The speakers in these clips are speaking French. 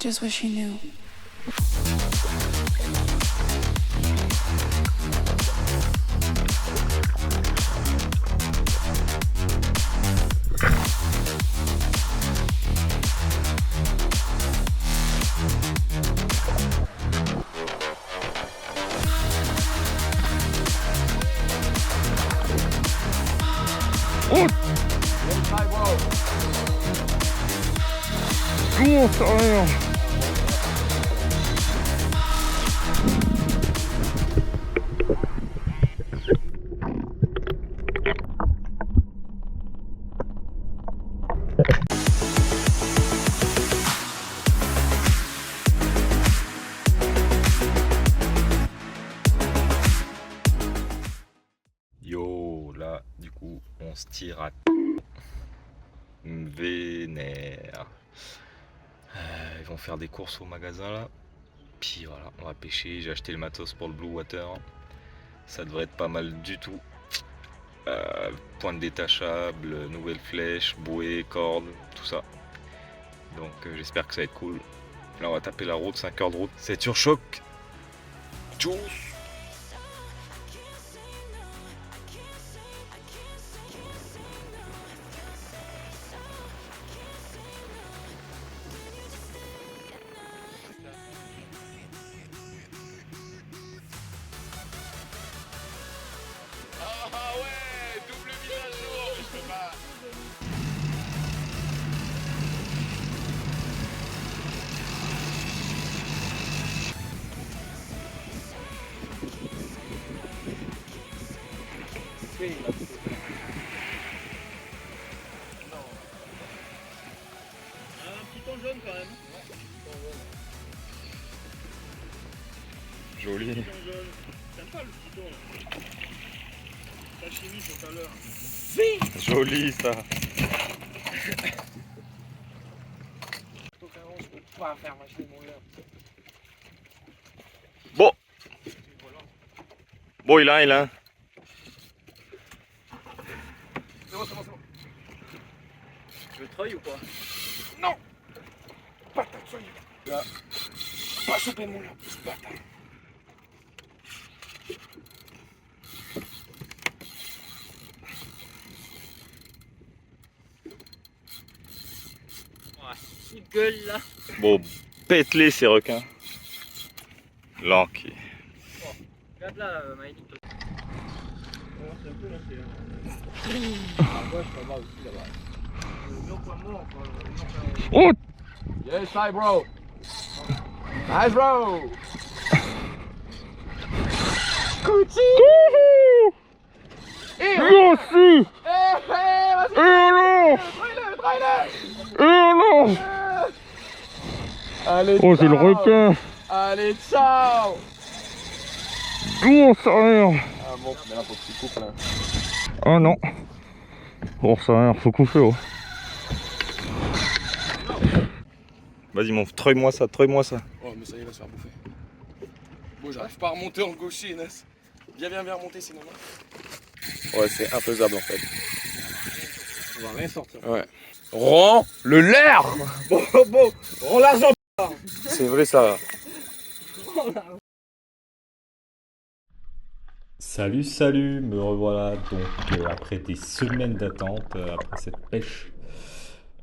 just wish he knew. Comment ça rien? Yo, là, du coup, on se tire à vénère. Ils vont faire des courses au magasin là. Puis voilà, on va pêcher. J'ai acheté le matos pour le Blue Water. Ça devrait être pas mal du tout. Pointe détachable, nouvelle flèche, bouée, corde, tout ça. Donc j'espère que ça va être cool. Là on va taper la route, 5 heures de route. C'est sur choc. Tchuss. Ah ouais, double mise à jour, mais je peux pas. Un petit ton jaune quand même. Joli. Petit ton jaune. T'aimes pas le petit ton là? Ta chimie tout à l'heure. Joli ça. Bon. Bon, il a. C'est bon. Tu veux treuil ou quoi? Patate soyez. Là. Pas choper mon là, patate. Il gueule là. Bon, pète-les ces requins. Lanky. Regarde là, Maïli. C'est un peu lancé. Oh! Yes, hi, bro. Nice, bro. Yo si! Et alors? Et alors? Allez, Oh, c'est le ciao. requin! Allez, ciao. Comment ça rien? Ah bon, mais là, faut que tu coupes là. Ah non. Bon, ça rien, faut couper. Oh. Vas-y, mon treuille-moi ça, treuille-moi ça. Oh, mais ça y est, il va se faire bouffer. Bon, j'arrive pas à remonter en gaucher, Inès. Viens remonter sinon. Ouais, c'est infaisable en fait. On va rien sortir. Ouais. Rends le l'air. Bon, rends l'argent. C'est vrai ça. Salut, me revoilà donc après des semaines d'attente, après cette pêche.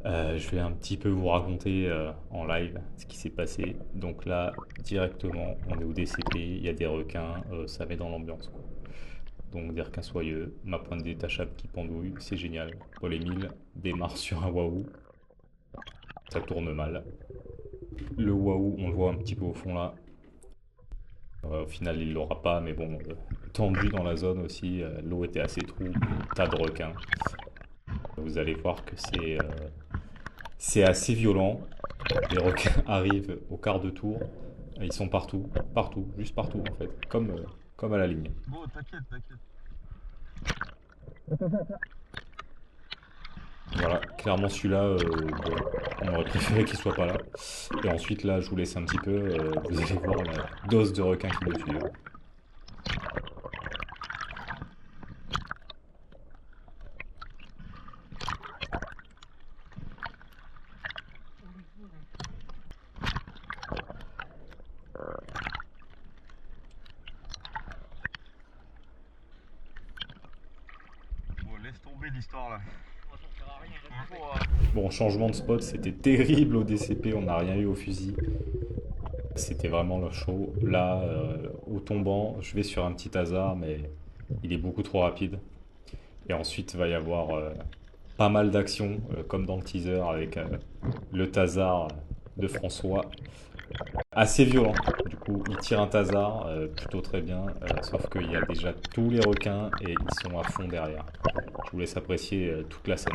Je vais un petit peu vous raconter en live ce qui s'est passé. Donc là, directement, on est au DCP, il y a des requins, ça met dans l'ambiance, quoi. Donc des requins soyeux, ma pointe détachable qui pendouille, c'est génial. Paul Émile démarre sur un waouh, ça tourne mal. Le waouh, on le voit un petit peu au fond là. Au final, il l'aura pas, mais bon, tendu dans la zone aussi, l'eau était assez trouble, tas de requins. Vous allez voir que c'est assez violent. Les requins arrivent au quart de tour, ils sont partout, juste partout en fait, comme à la ligne. Bon, t'inquiète. Voilà, clairement celui-là, bon, on aurait préféré qu'il soit pas là. Et ensuite là, je vous laisse un petit peu, vous allez voir la dose de requins qui me suivent. laisse tomber l'histoire là. Bon, changement de spot, c'était terrible au DCP, on n'a rien eu au fusil. C'était vraiment le show. Là, au tombant, je vais sur un petit hasard, mais il est beaucoup trop rapide. Et ensuite, il va y avoir pas mal d'actions, comme dans le teaser, avec le tasard de François. Assez violent. Du coup, il tire un tasard, plutôt très bien, sauf qu'il y a déjà tous les requins et ils sont à fond derrière. Je vous laisse apprécier toute la scène.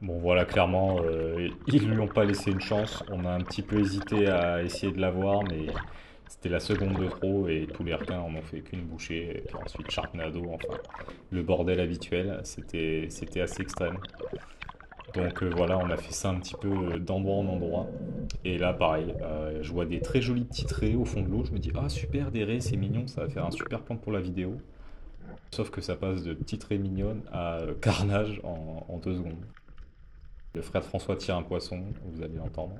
Bon voilà, clairement, ils lui ont pas laissé une chance. On a un petit peu hésité à essayer de l'avoir, mais c'était la seconde de trop et tous les requins en ont fait qu'une bouchée. Et puis ensuite Sharknado, enfin le bordel habituel, c'était assez extrême. Donc voilà, on a fait ça un petit peu d'endroit en endroit. Et là pareil, je vois des très jolis petits traits au fond de l'eau. Je me dis, ah super, des raies, c'est mignon, ça va faire un super plan pour la vidéo. Sauf que ça passe de petites raies mignonnes à carnage en 2 secondes. Le frère de François tire un poisson, vous allez l'entendre.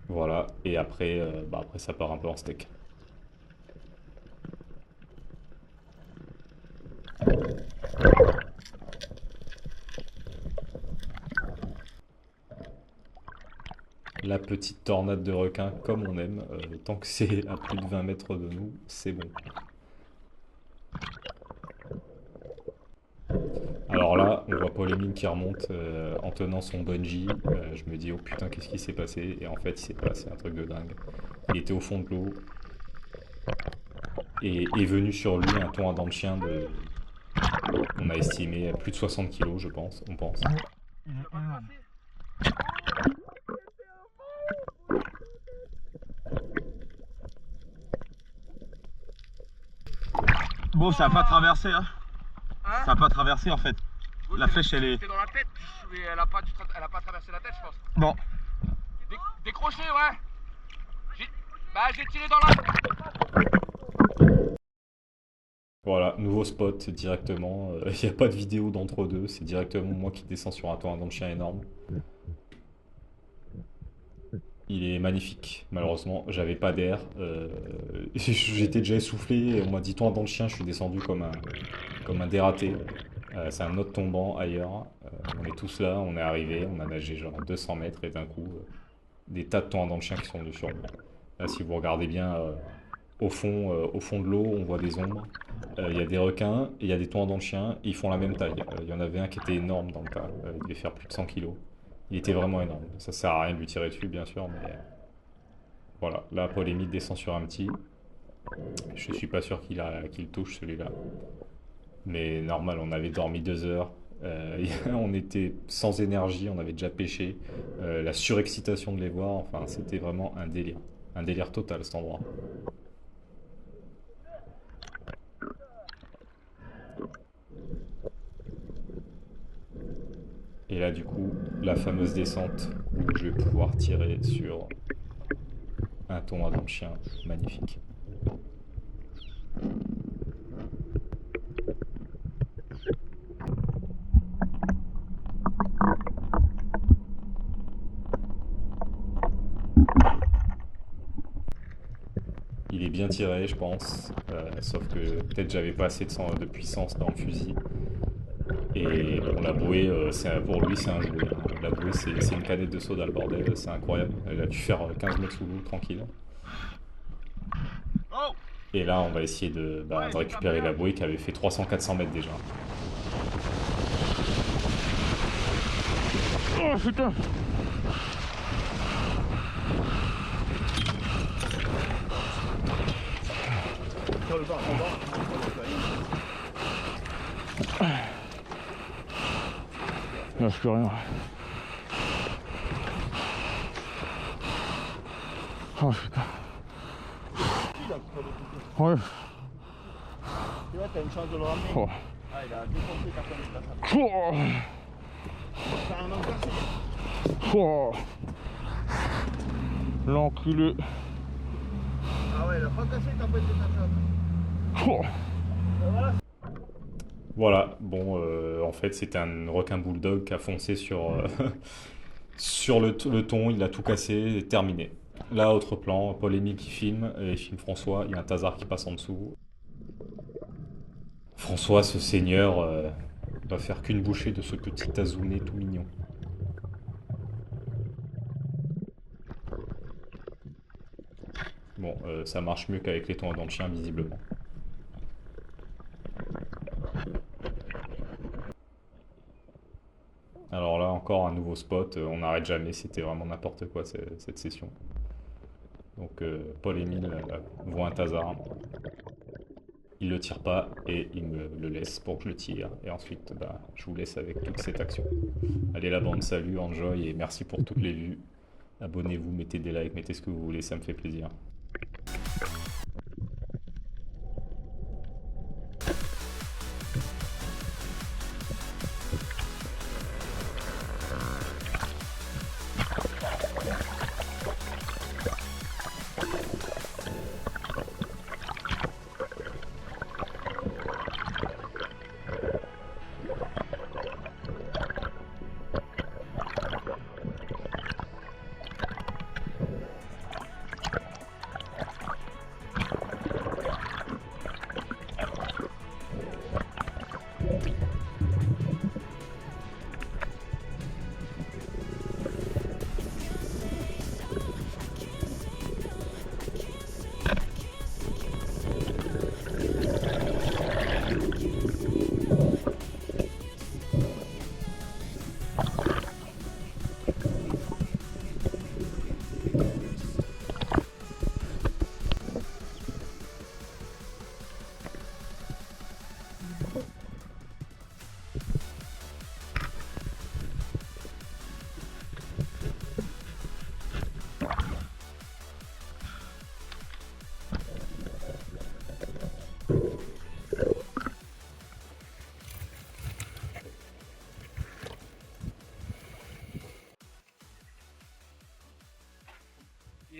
Voilà, et après, après ça part un peu en steak. La petite tornade de requin, comme on aime, tant que c'est à plus de 20 mètres de nous, c'est bon. Alors là, on voit Paul Émile qui remonte en tenant son bungee. Je me dis, oh putain, qu'est-ce qui s'est passé? Et en fait, il s'est passé un truc de dingue. Il était au fond de l'eau. Et est venu sur lui un thon à dents de chien de... On a estimé plus de 60 kilos, je pense, on pense. Bon, ça a pas traversé, hein. Ça a pas traversé en fait. Oui, La flèche, elle est... C'était dans la tête, mais elle a pas traversé la tête, je pense. Bon. Décroché, ouais. J'ai tiré dans la... Voilà, nouveau spot directement. Il n'y a pas de vidéo d'entre-deux, c'est directement moi qui descends sur un thon à dents de chien énorme. Il est magnifique. Malheureusement, j'avais pas d'air. J'étais déjà essoufflé. On m'a dit thon à dents de chien, je suis descendu comme un dératé. C'est un autre tombant ailleurs. On est tous là, on est arrivé, on a nagé genre 200 mètres et d'un coup, des tas de thons à dents de chien qui sont venus sur nous. Là, si vous regardez bien au fond de l'eau, on voit des ombres. Il y a des requins et il y a des thons à dents de chien. Ils font la même taille. Il y en avait un qui était énorme dans le tas. Il devait faire plus de 100 kilos. Il était vraiment énorme. Ça sert à rien de lui tirer dessus, bien sûr, mais voilà. Là, Paul Émile descend sur un petit. Je suis pas sûr qu'il touche celui-là. Mais normal, on avait dormi 2 heures. On était sans énergie, on avait déjà pêché. La surexcitation de les voir, enfin, c'était vraiment un délire. Un délire total, cet endroit. Et là, du coup, la fameuse descente où je vais pouvoir tirer sur un thon à dents de chien magnifique. Il est bien tiré, je pense, sauf que peut-être j'avais pas assez de puissance dans le fusil. Et bon, la bouée, pour lui, c'est un jouet. Hein. La bouée, c'est une canette de soda, le bordel, c'est incroyable. Elle a dû faire 15 mètres sous l'eau, tranquille. Et là, on va essayer de récupérer la bouée qui avait fait 300-400 mètres déjà. Oh putain. Il lâche plus rien. Oh putain. Ouais. Tu vois, t'as une chance de le ramener. Oh. Ah, il a défoncé ta canne. Oh. T'as un enclassé. Oh. L'enculé. Ah ouais, il a pas cassé ta pelle de ta chatte. Oh. Voilà, bon, en fait, c'était un requin bulldog qui a foncé sur, sur le thon, il a tout cassé, et terminé. Là, autre plan, Paul-Émile qui filme, et il filme François, il y a un tasard qui passe en dessous. François, ce seigneur, va faire qu'une bouchée de ce petit tazounet tout mignon. Bon, ça marche mieux qu'avec les thons à dents de chien, visiblement. Alors là, encore un nouveau spot, on n'arrête jamais, c'était vraiment n'importe quoi cette session. Donc Paul-Émile voit un tasard, il le tire pas et il me le laisse pour que je le tire. Et ensuite, bah, je vous laisse avec toute cette action. Allez la bande, salut, enjoy et merci pour toutes les vues. Abonnez-vous, mettez des likes, mettez ce que vous voulez, ça me fait plaisir.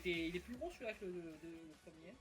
Il est plus gros celui-là que le premier.